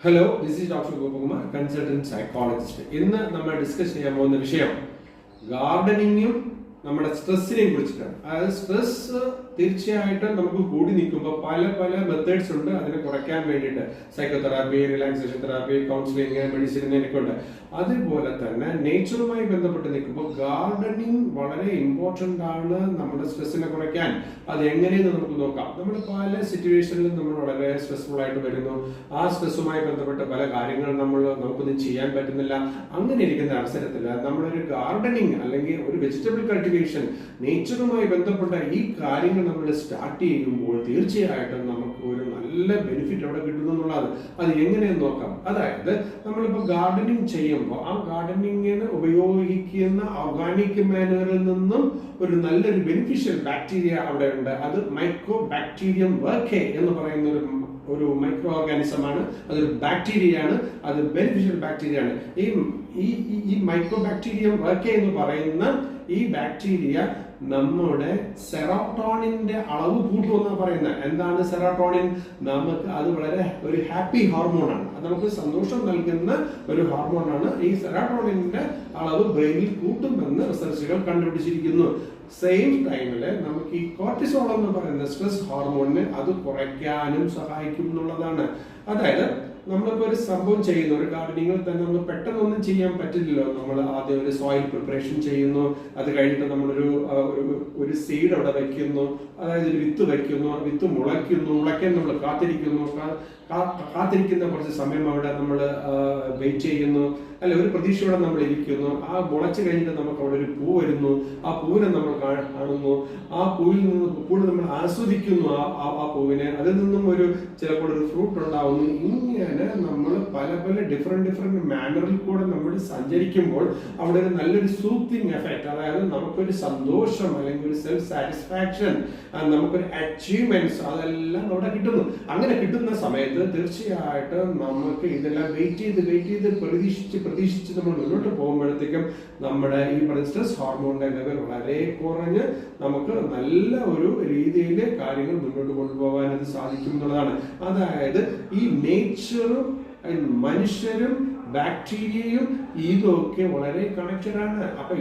Hello, this is doctor Gopakumar, consultant psychologist. ഇന്ന് നമ്മൾ discuss ചെയ്യാൻ പോകുന്ന വിഷയം ഗാർഡനിങ്ങും നമ്മുടെ സ്ട്രെസ്സിനെയും കുറിച്ചിട്ടാണ്. അതായത് സ്ട്രെസ് തീർച്ചയായിട്ടും നമുക്ക് കൂടി നിൽക്കുമ്പോൾ പല പല മെത്തേഡ്സ് ഉണ്ട് അതിനെ കുറയ്ക്കാൻ വേണ്ടിയിട്ട്. Psychotherapy, relaxation therapy, counselling, medicine എന്നൊക്കെ ഉണ്ട്. അതുപോലെ തന്നെ നേച്ചറുമായി ബന്ധപ്പെട്ട് നിൽക്കുമ്പോൾ ഗാർഡനിങ് വളരെ ഇമ്പോർട്ടൻ്റ് ആണ് നമ്മുടെ സ്ട്രെസ്സിനെ കുറയ്ക്കാൻ. അത് എങ്ങനെയെന്ന് നമുക്ക് നോക്കാം. നമ്മൾ പല സിറ്റുവേഷനിലും നമ്മൾ വളരെ സ്ട്രെസ്ഫുൾ ആയിട്ട് വരുന്നു. ആ സ്ട്രെസ്സുമായി ബന്ധപ്പെട്ട് പല കാര്യങ്ങൾ നമുക്കൊന്നും ചെയ്യാൻ പറ്റുന്നില്ല. അങ്ങനെ ഇരിക്കുന്ന അവസരത്തിൽ നമ്മളൊരു ഗാർഡനിങ് അല്ലെങ്കിൽ ഒരു വെജിറ്റബിൾ കൾട്ടിവേഷൻ, നേച്ചറുമായി ബന്ധപ്പെട്ട ഈ കാര്യങ്ങൾ നമ്മൾ സ്റ്റാർട്ട് ചെയ്യുമ്പോൾ തീർച്ചയായിട്ടും നമുക്ക് ഒരു നല്ല ബെനിഫിറ്റ് അവിടെ കിട്ടുന്നു എന്നുള്ളത്. അത് എങ്ങനെയെന്ന് നോക്കാം. അതായത് നമ്മളിപ്പോൾ ഗാർഡനിങ് ചെയ്യുമ്പോൾ ആ ഗാർഡനിങ്ങിന് ഉപയോഗിക്കുന്ന ഓർഗാനിക് മാനുവറിൽ നിന്നും ഒരു നല്ലൊരു ബെനിഫിഷ്യൽ ബാക്ടീരിയ അവിടെ ഉണ്ട്. അത് മൈക്രോ ബാക്ടീരിയം വർക്കേ എന്ന് പറയുന്ന ഒരു മൈക്രോ ഓർഗാനിസം ആണ്. അതൊരു ബാക്ടീരിയയാണ്. അത് ബെനിഫിഷ്യൽ ബാക്ടീരിയ ആണ്. ഈ മൈക്രോ ബാക്ടീരിയം വർക്കേ എന്ന് പറയുന്ന ഈ ബാക്ടീരിയ നമ്മുടെ സെറോട്ടോണിന്റെ അളവ് കൂട്ടുമെന്നാണ് പറയുന്നത്. എന്താണ് സെറോട്ടോണിൻ? നമുക്ക് അത് വളരെ ഒരു ഹാപ്പി ഹോർമോണാണ്. അത് നമുക്ക് സന്തോഷം നൽകുന്ന ഒരു ഹോർമോണാണ്. ഈ സെറോട്ടോണിന്റെ അളവ് ബ്രെയിനിൽ കൂട്ടുമെന്ന് റിസർച്ചുകൾ കണ്ടുപിടിച്ചിരിക്കുന്നു. സെയിം ടൈമില് നമുക്ക് ഈ കോർട്ടിസോൾ എന്ന് പറയുന്ന സ്ട്രെസ് ഹോർമോണിനെ അത് കുറയ്ക്കാനും സഹായിക്കും എന്നുള്ളതാണ്. അതായത് നമ്മളിപ്പോ ഒരു സംഭവം ചെയ്യുന്നു, ഒരു ഗാർഡനിങ്ങിൽ തന്നെ നമ്മൾ പെട്ടെന്നൊന്നും ചെയ്യാൻ പറ്റില്ലല്ലോ. നമ്മൾ ആദ്യം ഒരു സോയിൽ പ്രിപ്പറേഷൻ ചെയ്യുന്നു, അത് കഴിഞ്ഞിട്ട് നമ്മളൊരു സീഡ് അവിടെ വെക്കുന്നു, അതായത് ഒരു വിത്ത് വെക്കുന്നു, വിത്ത് മുളയ്ക്കാൻ നമ്മൾ കാത്തിരിക്കുന്ന കുറച്ച് സമയം അവിടെ നമ്മൾ വെയിറ്റ് ചെയ്യുന്നു, അല്ല ഒരു പ്രതീക്ഷയോടെ നമ്മൾ ഇരിക്കുന്നു. ആ മുളച്ച് കഴിഞ്ഞിട്ട് നമുക്ക് അവിടെ ഒരു പൂ വരുന്നു, ആ പൂവിനെ നമ്മൾ കാണുന്നു, ആ പൂവിൽ നിന്ന് നമ്മൾ ആസ്വദിക്കുന്നു ആ പൂവിനെ, അതിൽ നിന്നും ചിലപ്പോൾ ഒരു ഫ്രൂട്ട് ഉണ്ടാവുന്നു. ഇങ്ങനെ നമ്മൾ പല പല ഡിഫറെന്റ് മാനറിൽ കൂടെ നമ്മൾ സഞ്ചരിക്കുമ്പോൾ അവിടെ ഒരു നല്ലൊരു സൂത്തിങ് എഫക്റ്റ്, അതായത് നമുക്കൊരു സന്തോഷം അല്ലെങ്കിൽ ഒരു സെൽഫ് സാറ്റിസ്ഫാക്ഷൻ, നമുക്കൊരു അച്ചീവ്മെന്റ്സ് അതെല്ലാം അവിടെ കിട്ടുന്നു. അങ്ങനെ കിട്ടുന്ന സമയത്ത് തീർച്ചയായിട്ടും നമുക്ക് ഇതെല്ലാം വെയിറ്റ് ചെയ്ത് പ്രതീക്ഷിച്ച് നമ്മൾ മുന്നോട്ട് പോകുമ്പോഴത്തേക്കും നമ്മുടെ ഈ സ്ട്രെസ് ഹോർമോണിന്റെ ലെവൽ വളരെ കുറഞ്ഞ് നമുക്ക് നല്ല ഒരു രീതിയിൽ കാര്യങ്ങൾ മുന്നോട്ട് കൊണ്ടുപോകാൻ അത് സാധിക്കും എന്നുള്ളതാണ്. അതായത് ഈ നേച്ചറും മനുഷ്യരും ബാക്ടീരിയയും ഇതൊക്കെ വളരെ കണക്റ്റഡ് ആണ്. അപ്പൊ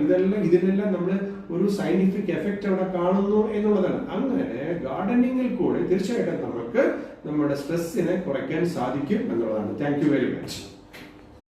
ഇതിനെല്ലാം നമ്മൾ ഒരു സയന്റിഫിക് എഫക്റ്റ് അവിടെ കാണുന്നു എന്നുള്ളതാണ്. അങ്ങനെ ഗാർഡനിങ്ങിൽ കൂടെ തീർച്ചയായിട്ടും നമുക്ക് നമ്മുടെ സ്ട്രെസ്സിനെ കുറയ്ക്കാൻ സാധിക്കും എന്നുള്ളതാണ്. Thank you very much.